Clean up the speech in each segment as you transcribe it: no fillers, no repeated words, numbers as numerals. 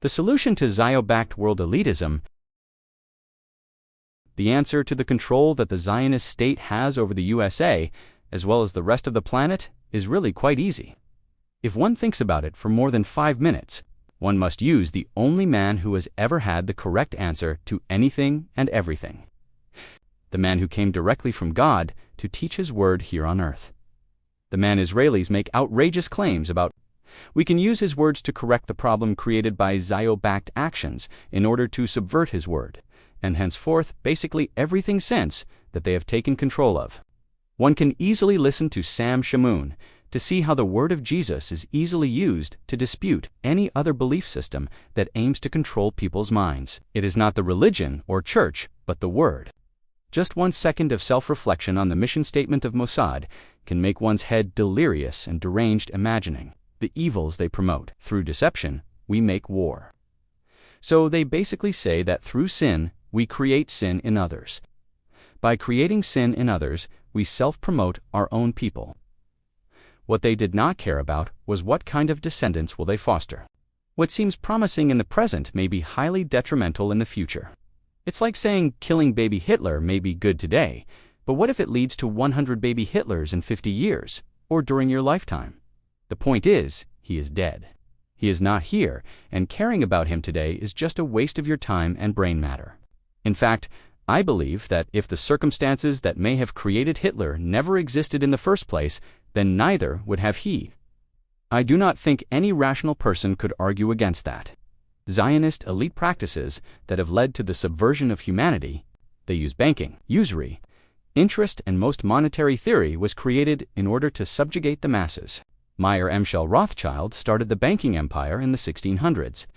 The solution to Zio-backed world elitism, the answer to the control that the Zionist state has over the USA, as well as the rest of the planet, is really quite easy. If one thinks about it for more than 5 minutes, one must use the only man who has ever had the correct answer to anything and everything. The man who came directly from God to teach His word here on earth. The man Israelis make outrageous claims about. We can use his words to correct the problem created by Zio-backed actions in order to subvert his word, and henceforth basically everything since that they have taken control of. One can easily listen to Sam Shamoun to see how the word of Jesus is easily used to dispute any other belief system that aims to control people's minds. It is not the religion or church, but the word. Just 1 second of self-reflection on the mission statement of Mossad can make one's head delirious and deranged imagining the evils they promote. Through deception, we make war. So they basically say that through sin, we create sin in others. By creating sin in others, we self-promote our own people. What they did not care about was what kind of descendants will they foster. What seems promising in the present may be highly detrimental in the future. It's like saying killing baby Hitler may be good today, but what if it leads to 100 baby Hitlers in 50 years, or during your lifetime? The point is, he is dead. He is not here, and caring about him today is just a waste of your time and brain matter. In fact, I believe that if the circumstances that may have created Hitler never existed in the first place, then neither would have he. I do not think any rational person could argue against that. Zionist elite practices that have led to the subversion of humanity, they use banking, usury, interest, and most monetary theory was created in order to subjugate the masses. Mayer Amschel Rothschild started the banking empire in the 1600s,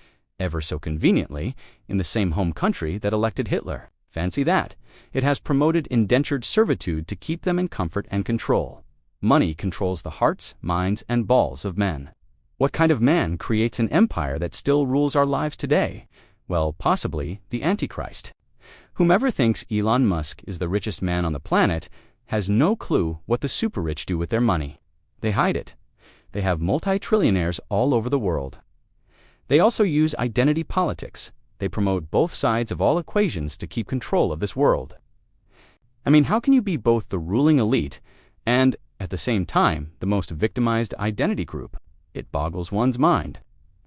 ever so conveniently, in the same home country that elected Hitler. Fancy that. It has promoted indentured servitude to keep them in comfort and control. Money controls the hearts, minds, and balls of men. What kind of man creates an empire that still rules our lives today? Well, possibly the Antichrist. Whomever thinks Elon Musk is the richest man on the planet has no clue what the super-rich do with their money. They hide it. They have multi-trillionaires all over the world. They also use identity politics. They promote both sides of all equations to keep control of this world. I mean, how can you be both the ruling elite and, at the same time, the most victimized identity group? It boggles one's mind.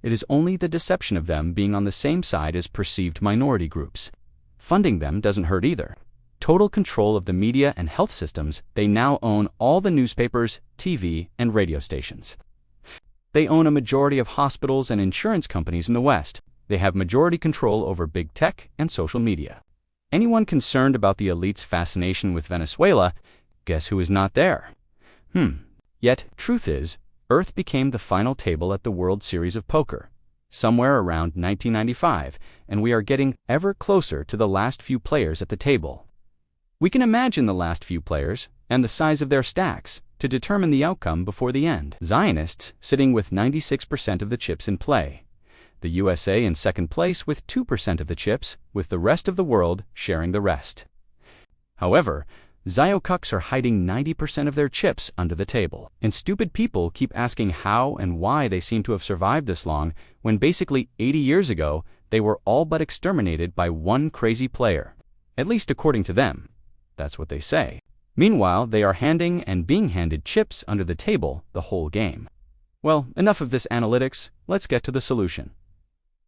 It is only the deception of them being on the same side as perceived minority groups. Funding them doesn't hurt either. Total control of the media and health systems, they now own all the newspapers, TV, and radio stations. They own a majority of hospitals and insurance companies in the West. They have majority control over big tech and social media. Anyone concerned about the elite's fascination with Venezuela, guess who is not there? Yet, truth is, Earth became the final table at the World Series of Poker, somewhere around 1995, and we are getting ever closer to the last few players at the table. We can imagine the last few players and the size of their stacks to determine the outcome before the end. Zionists sitting with 96% of the chips in play. The USA in second place with 2% of the chips, with the rest of the world sharing the rest. However, Zio-cucks are hiding 90% of their chips under the table. And stupid people keep asking how and why they seem to have survived this long, when basically 80 years ago, they were all but exterminated by one crazy player. At least according to them. That's what they say. Meanwhile, they are handing and being handed chips under the table the whole game. Well, enough of this analytics, let's get to the solution.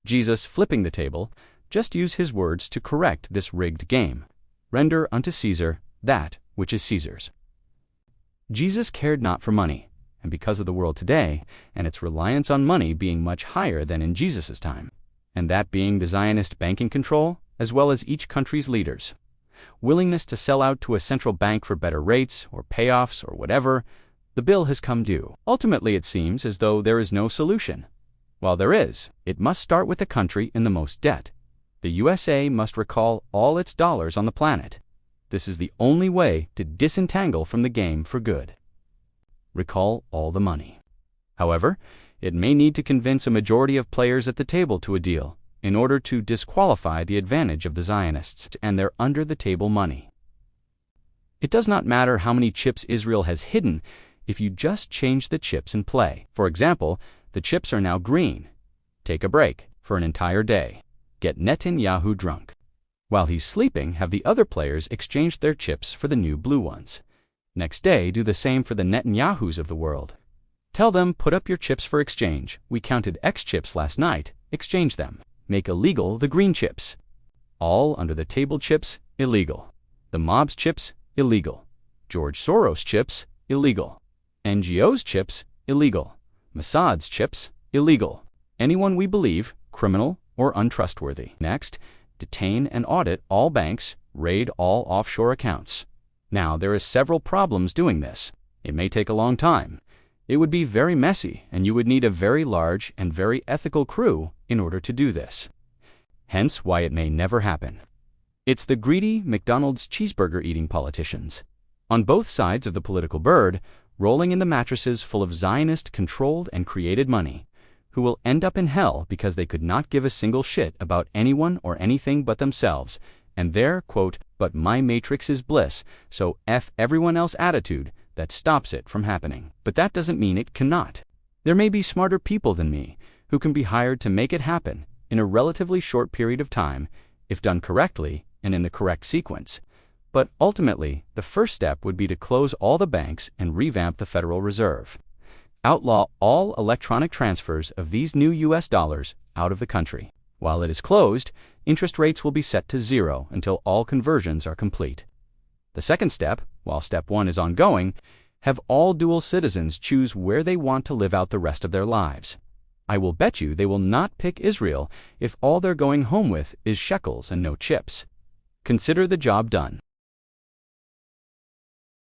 Jesus flipping the table, just use his words to correct this rigged game. Render unto Caesar that which is Caesar's. Jesus cared not for money, and because of the world today, and its reliance on money being much higher than in Jesus' time, and that being the Zionist banking control, as well as each country's leaders, willingness to sell out to a central bank for better rates, or payoffs, or whatever, the bill has come due. Ultimately, it seems as though there is no solution. While there is, it must start with the country in the most debt. The USA must recall all its dollars on the planet. This is the only way to disentangle from the game for good. Recall all the money. However, it may need to convince a majority of players at the table to a deal in order to disqualify the advantage of the Zionists and their under-the-table money. It does not matter how many chips Israel has hidden if you just change the chips in play. For example, the chips are now green. Take a break. for an entire day. Get Netanyahu drunk. While he's sleeping, have the other players exchange their chips for the new blue ones. Next day, do the same for the Netanyahus of the world. Tell them, put up your chips for exchange. We counted X chips last night. Exchange them. Make illegal the green chips. All under-the-table chips, illegal. The mob's chips, illegal. George Soros' chips, illegal. NGO's chips, illegal. Mossad's chips, illegal. Anyone we believe, criminal or untrustworthy. Next, detain and audit all banks, raid all offshore accounts. Now, there are several problems doing this. It may take a long time. It would be very messy, and you would need a very large and very ethical crew in order to do this. Hence why it may never happen. It's the greedy McDonald's cheeseburger-eating politicians, on both sides of the political bird, rolling in the mattresses full of Zionist-controlled and created money, who will end up in hell because they could not give a single shit about anyone or anything but themselves, and their, quote, "but my matrix is bliss, so F everyone else" attitude that stops it from happening. But that doesn't mean it cannot. There may be smarter people than me who can be hired to make it happen in a relatively short period of time, if done correctly and in the correct sequence. But ultimately, the first step would be to close all the banks and revamp the Federal Reserve. Outlaw all electronic transfers of these new US dollars out of the country. While it is closed, interest rates will be set to 0 until all conversions are complete. The second step, while step 1 is ongoing, have all dual citizens choose where they want to live out the rest of their lives. I will bet you they will not pick Israel if all they're going home with is shekels and no chips. Consider the job done.